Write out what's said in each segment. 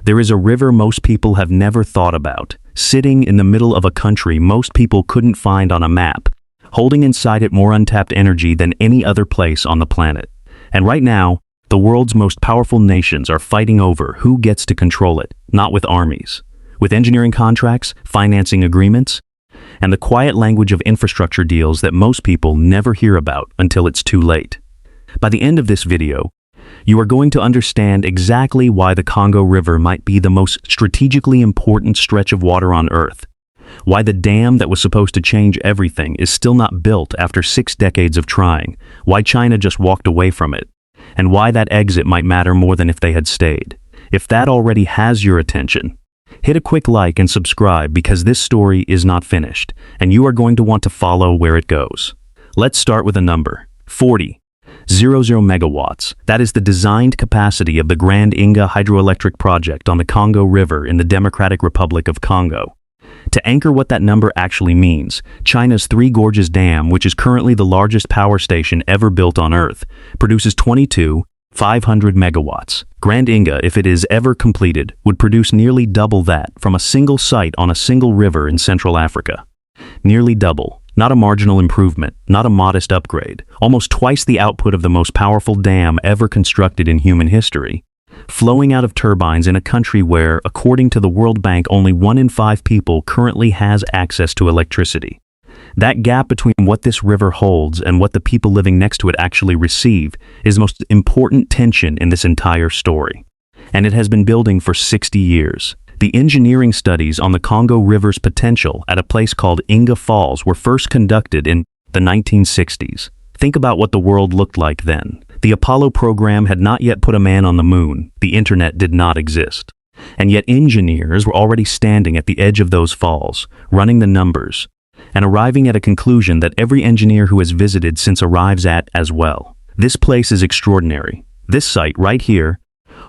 There is a river most people have never thought about, sitting in the middle of a country most people couldn't find on a map, holding inside it more untapped energy than any other place on the planet. And right now, the world's most powerful nations are fighting over who gets to control it, not with armies, with engineering contracts, financing agreements, and the quiet language of infrastructure deals that most people never hear about until it's too late. By the end of this video, you are going to understand exactly why the Congo River might be the most strategically important stretch of water on Earth, why the dam that was supposed to change everything is still not built after 6 decades of trying, why China just walked away from it, and why that exit might matter more than if they had stayed. If that already has your attention, hit a quick like and subscribe because this story is not finished, and you are going to want to follow where it goes. Let's start with a number, 40. 00 megawatts. That is the designed capacity of the Grand Inga hydroelectric project on the Congo River in the Democratic Republic of Congo. To anchor what that number actually means, China's Three Gorges Dam, which is currently the largest power station ever built on Earth, produces 500 megawatts. Grand Inga, if it is ever completed, would produce nearly double that from a single site on a single river in Central Africa. Nearly double. Not a marginal improvement, not a modest upgrade, almost twice the output of the most powerful dam ever constructed in human history, flowing out of turbines in a country where, according to the World Bank, only 1 in 5 people currently has access to electricity. That gap between what this river holds and what the people living next to it actually receive is the most important tension in this entire story. And it has been building for 60 years. The engineering studies on the Congo River's potential at a place called Inga Falls were first conducted in the 1960s. Think about what the world looked like then. The Apollo program had not yet put a man on the moon. The internet did not exist. And yet engineers were already standing at the edge of those falls, running the numbers, and arriving at a conclusion that every engineer who has visited since arrives at as well. This place is extraordinary. This site right here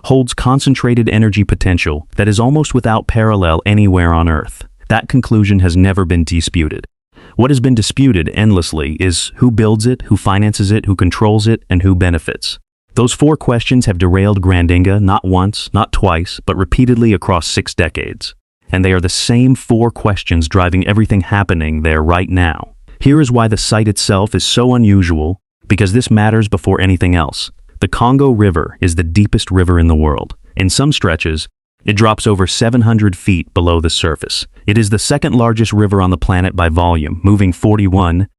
holds concentrated energy potential that is almost without parallel anywhere on Earth. That conclusion has never been disputed. What has been disputed endlessly is who builds it, who finances it, who controls it, and who benefits. Those 4 questions have derailed Grand Inga not once, not twice, but repeatedly across 6 decades. And they are the same 4 questions driving everything happening there right now. Here is why the site itself is so unusual, because this matters before anything else. The Congo River is the deepest river in the world. In some stretches, it drops over 700 feet below the surface. It is the second largest river on the planet by volume, moving 41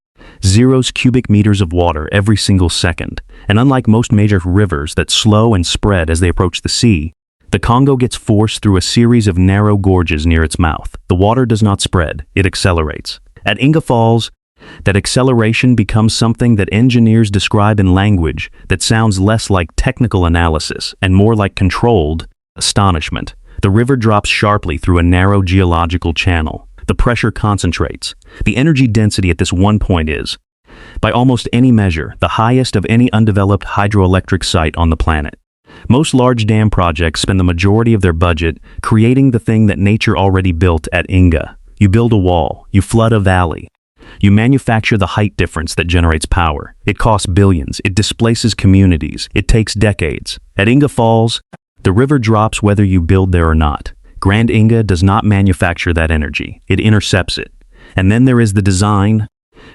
cubic meters of water every single second. And unlike most major rivers that slow and spread as they approach the sea, the Congo gets forced through a series of narrow gorges near its mouth. The water does not spread, it accelerates. At Inga Falls, that acceleration becomes something that engineers describe in language that sounds less like technical analysis and more like controlled astonishment. The river drops sharply through a narrow geological channel. The pressure concentrates. The energy density at this one point is, by almost any measure, the highest of any undeveloped hydroelectric site on the planet. Most large dam projects spend the majority of their budget creating the thing that nature already built at Inga. You build a wall, you flood a valley, you manufacture the height difference that generates power. It costs billions, it displaces communities, it takes decades. At Inga Falls, the river drops whether you build there or not. Grand Inga does not manufacture that energy, it intercepts it. And then there is the design,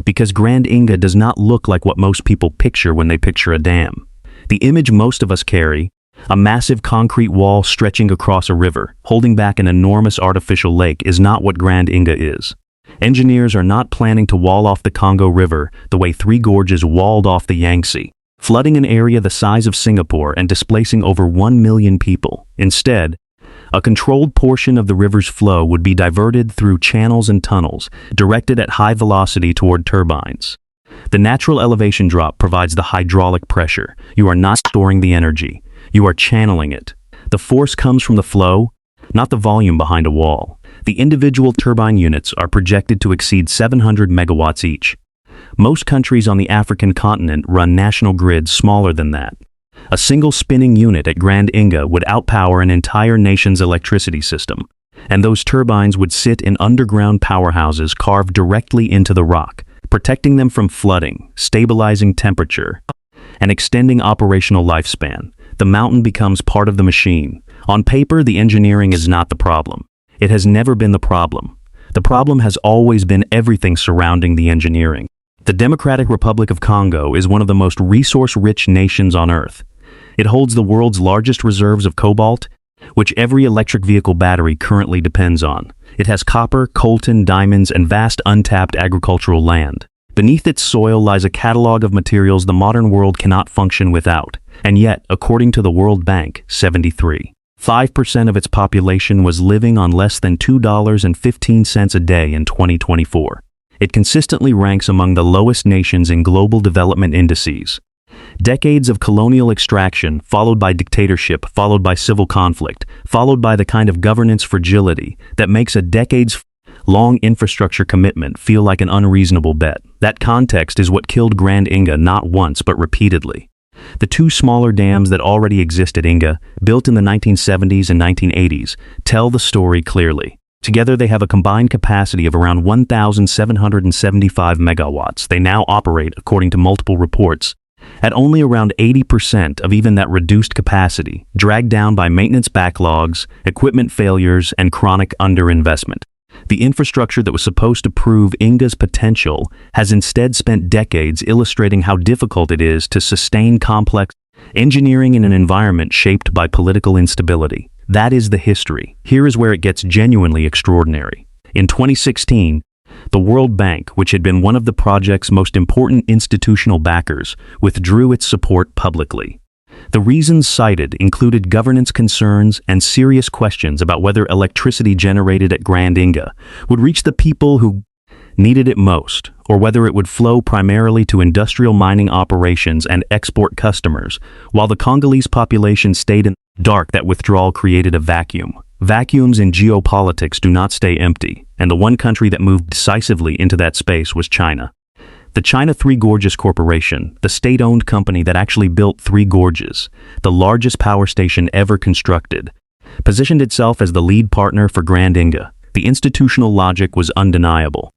because Grand Inga does not look like what most people picture when they picture a dam. The image most of us carry, a massive concrete wall stretching across a river, holding back an enormous artificial lake, is not what Grand Inga is. Engineers are not planning to wall off the Congo River the way Three Gorges walled off the Yangtze, flooding an area the size of Singapore and displacing over 1 million people. Instead, a controlled portion of the river's flow would be diverted through channels and tunnels, directed at high velocity toward turbines. The natural elevation drop provides the hydraulic pressure. You are not storing the energy. You are channeling it. The force comes from the flow, not the volume behind a wall. The individual turbine units are projected to exceed 700 megawatts each. Most countries on the African continent run national grids smaller than that. A single spinning unit at Grand Inga would outpower an entire nation's electricity system, and those turbines would sit in underground powerhouses carved directly into the rock, protecting them from flooding, stabilizing temperature, and extending operational lifespan. The mountain becomes part of the machine. On paper, the engineering is not the problem. It has never been the problem. The problem has always been everything surrounding the engineering. The Democratic Republic of Congo is one of the most resource-rich nations on Earth. It holds the world's largest reserves of cobalt, which every electric vehicle battery currently depends on. It has copper, coltan, diamonds, and vast untapped agricultural land. Beneath its soil lies a catalog of materials the modern world cannot function without. And yet, according to the World Bank, 5% of its population was living on less than $2.15 a day in 2024. It consistently ranks among the lowest nations in global development indices. Decades of colonial extraction, followed by dictatorship, followed by civil conflict, followed by the kind of governance fragility that makes a decades-long infrastructure commitment feel like an unreasonable bet. That context is what killed Grand Inga not once but repeatedly. The two smaller dams that already exist at Inga, built in the 1970s and 1980s, tell the story clearly. Together they have a combined capacity of around 1,775 megawatts. They now operate, according to multiple reports, at only around 80% of even that reduced capacity, dragged down by maintenance backlogs, equipment failures, and chronic underinvestment. The infrastructure that was supposed to prove Inga's potential has instead spent decades illustrating how difficult it is to sustain complex engineering in an environment shaped by political instability. That is the history. Here is where it gets genuinely extraordinary. In 2016, the World Bank, which had been one of the project's most important institutional backers, withdrew its support publicly. The reasons cited included governance concerns and serious questions about whether electricity generated at Grand Inga would reach the people who needed it most, or whether it would flow primarily to industrial mining operations and export customers, while the Congolese population stayed in the dark. That withdrawal created a vacuum. Vacuums in geopolitics do not stay empty, and the one country that moved decisively into that space was China. The China Three Gorges Corporation, the state-owned company that actually built Three Gorges, the largest power station ever constructed, positioned itself as the lead partner for Grand Inga. The institutional logic was undeniable.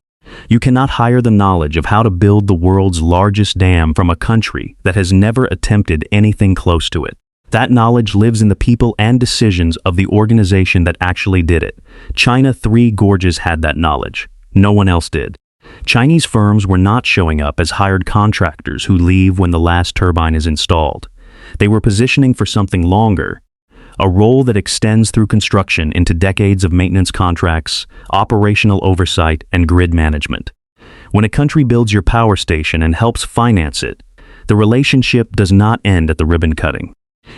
You cannot hire the knowledge of how to build the world's largest dam from a country that has never attempted anything close to it. That knowledge lives in the people and decisions of the organization that actually did it. China Three Gorges had that knowledge. No one else did. Chinese firms were not showing up as hired contractors who leave when the last turbine is installed. They were positioning for something longer, a role that extends through construction into decades of maintenance contracts, operational oversight, and grid management. When a country builds your power station and helps finance it, the relationship does not end at the ribbon cutting.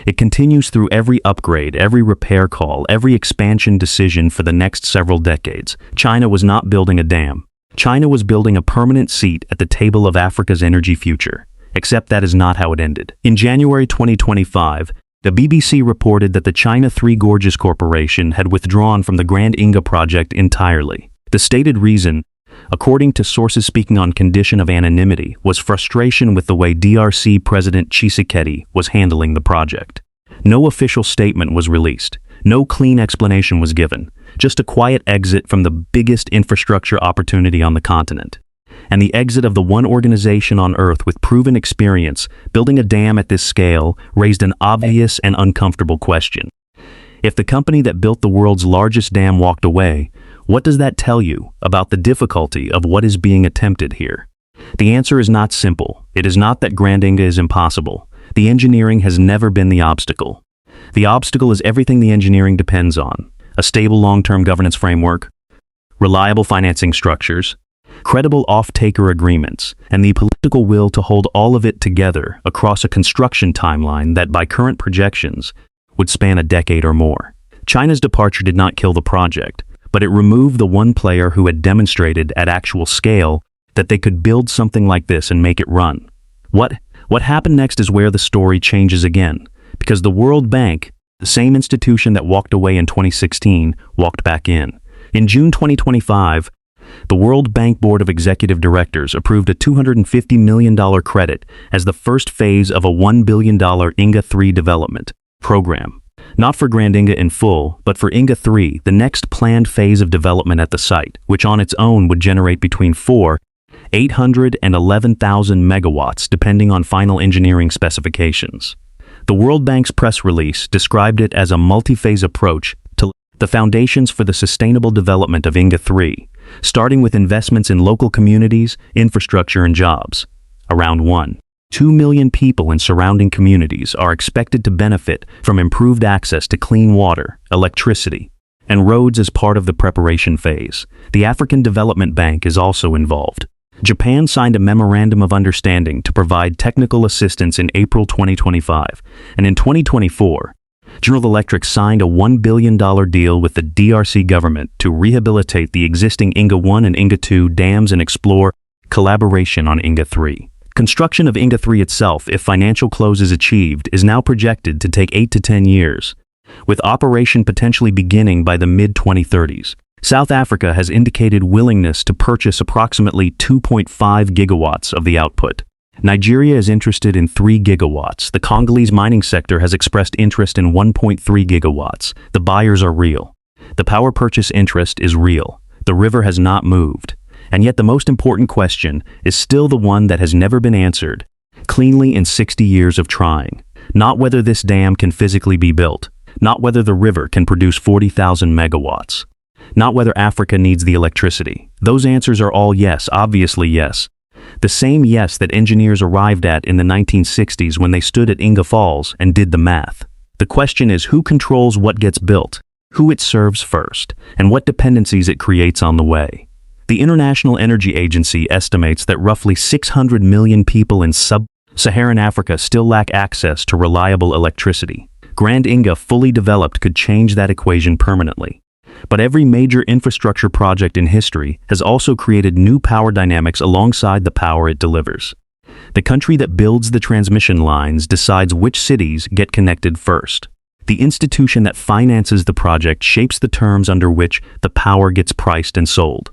It continues through every upgrade, every repair call, every expansion decision for the next several decades. China was not building a dam. China was building a permanent seat at the table of Africa's energy future. Except that is not how it ended. In January 2025, the BBC reported that the China Three Gorges Corporation had withdrawn from the Grand Inga project entirely. The stated reason, according to sources speaking on condition of anonymity, was frustration with the way DRC President Tshisekedi was handling the project. No official statement was released. No clean explanation was given. Just a quiet exit from the biggest infrastructure opportunity on the continent. And the exit of the one organization on Earth with proven experience building a dam at this scale raised an obvious and uncomfortable question. If the company that built the world's largest dam walked away, what does that tell you about the difficulty of what is being attempted here? The answer is not simple. It is not that Grand Inga is impossible. The engineering has never been the obstacle. The obstacle is everything the engineering depends on: a stable long-term governance framework, reliable financing structures, credible off-taker agreements, and the political will to hold all of it together across a construction timeline that, by current projections, would span a decade or more. China's departure did not kill the project, but it removed the one player who had demonstrated at actual scale that they could build something like this and make it run. What happened next is where the story changes again, because the World Bank, the same institution that walked away in 2016, walked back in. In June 2025, the World Bank Board of Executive Directors approved a $250 million credit as the first phase of a $1 billion Inga 3 development program. Not for Grand Inga in full, but for Inga 3, the next planned phase of development at the site, which on its own would generate between 800 and 11,000 megawatts depending on final engineering specifications. The World Bank's press release described it as a multi-phase approach to the foundations for the sustainable development of Inga 3, starting with investments in local communities, infrastructure and jobs. Around 1.2 million people in surrounding communities are expected to benefit from improved access to clean water, electricity, and roads as part of the preparation phase. The African Development Bank is also involved. Japan signed a memorandum of understanding to provide technical assistance in April 2025, and in 2024, General Electric signed a $1 billion deal with the DRC government to rehabilitate the existing Inga 1 and Inga 2 dams and explore collaboration on Inga 3. Construction of Inga 3 itself, if financial close is achieved, is now projected to take 8 to 10 years, with operation potentially beginning by the mid-2030s. South Africa has indicated willingness to purchase approximately 2.5 gigawatts of the output. Nigeria is interested in 3 gigawatts. The Congolese mining sector has expressed interest in 1.3 gigawatts. The buyers are real. The power purchase interest is real. The river has not moved. And yet the most important question is still the one that has never been answered cleanly in 60 years of trying. Not whether this dam can physically be built. Not whether the river can produce 40,000 megawatts. Not whether Africa needs the electricity. Those answers are all yes, obviously yes. The same yes that engineers arrived at in the 1960s when they stood at Inga Falls and did the math. The question is who controls what gets built, who it serves first, and what dependencies it creates on the way. The International Energy Agency estimates that roughly 600 million people in sub-Saharan Africa still lack access to reliable electricity. Grand Inga fully developed could change that equation permanently. But every major infrastructure project in history has also created new power dynamics alongside the power it delivers. The country that builds the transmission lines decides which cities get connected first. The institution that finances the project shapes the terms under which the power gets priced and sold.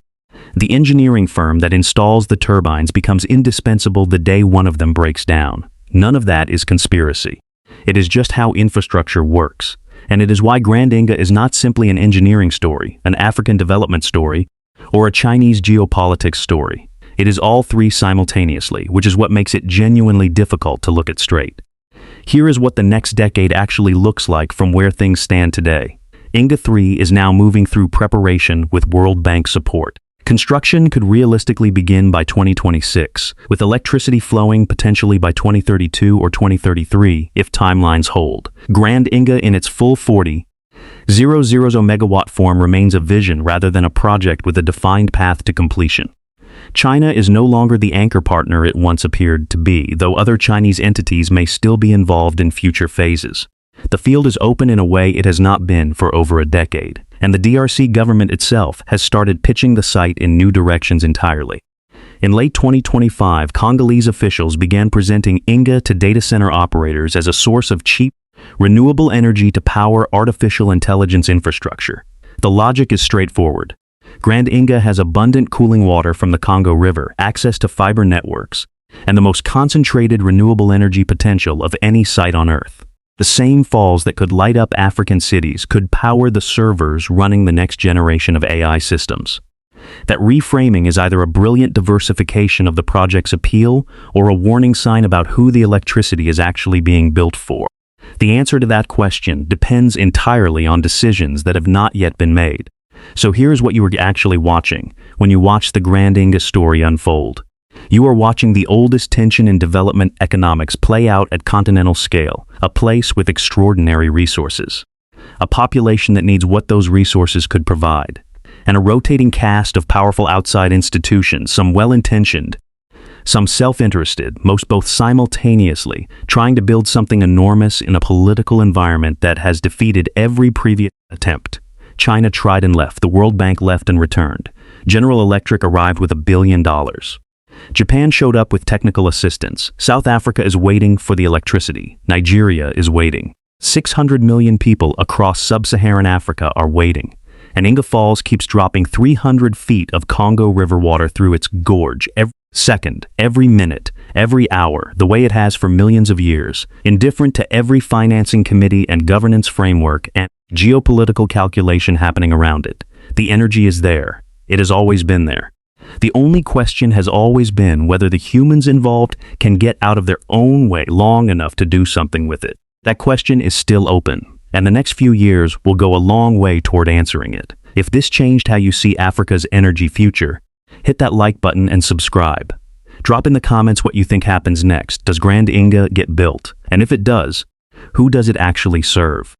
The engineering firm that installs the turbines becomes indispensable the day one of them breaks down. None of that is conspiracy. It is just how infrastructure works. And it is why Grand Inga is not simply an engineering story, an African development story, or a Chinese geopolitics story. It is all three simultaneously, which is what makes it genuinely difficult to look at straight. Here is what the next decade actually looks like from where things stand today. Inga 3 is now moving through preparation with World Bank support. Construction could realistically begin by 2026, with electricity flowing potentially by 2032 or 2033 if timelines hold. Grand Inga in its full 40,000 megawatt form remains a vision rather than a project with a defined path to completion. China is no longer the anchor partner it once appeared to be, though other Chinese entities may still be involved in future phases. The field is open in a way it has not been for over a decade, and the DRC government itself has started pitching the site in new directions entirely. In late 2025, Congolese officials began presenting Inga to data center operators as a source of cheap, renewable energy to power artificial intelligence infrastructure. The logic is straightforward. Grand Inga has abundant cooling water from the Congo River, access to fiber networks, and the most concentrated renewable energy potential of any site on Earth. The same falls that could light up African cities could power the servers running the next generation of AI systems. That reframing is either a brilliant diversification of the project's appeal or a warning sign about who the electricity is actually being built for. The answer to that question depends entirely on decisions that have not yet been made. So here's what you are actually watching when you watch the Grand Inga story unfold. You are watching the oldest tension in development economics play out at continental scale, a place with extraordinary resources, a population that needs what those resources could provide, and a rotating cast of powerful outside institutions, some well-intentioned, some self-interested, most both simultaneously, trying to build something enormous in a political environment that has defeated every previous attempt. China tried and left, the World Bank left and returned. General Electric arrived with $1 billion. Japan showed up with technical assistance. South Africa is waiting for the electricity. Nigeria is waiting. 600 million people across sub-Saharan Africa are waiting. And Inga Falls keeps dropping 300 feet of Congo River water through its gorge every second, every minute, every hour, the way it has for millions of years, indifferent to every financing committee and governance framework and geopolitical calculation happening around it. The energy is there. It has always been there. The only question has always been whether the humans involved can get out of their own way long enough to do something with it. That question is still open, and the next few years will go a long way toward answering it. If this changed how you see Africa's energy future, hit that like button and subscribe. Drop in the comments what you think happens next. Does Grand Inga get built? And if it does, who does it actually serve?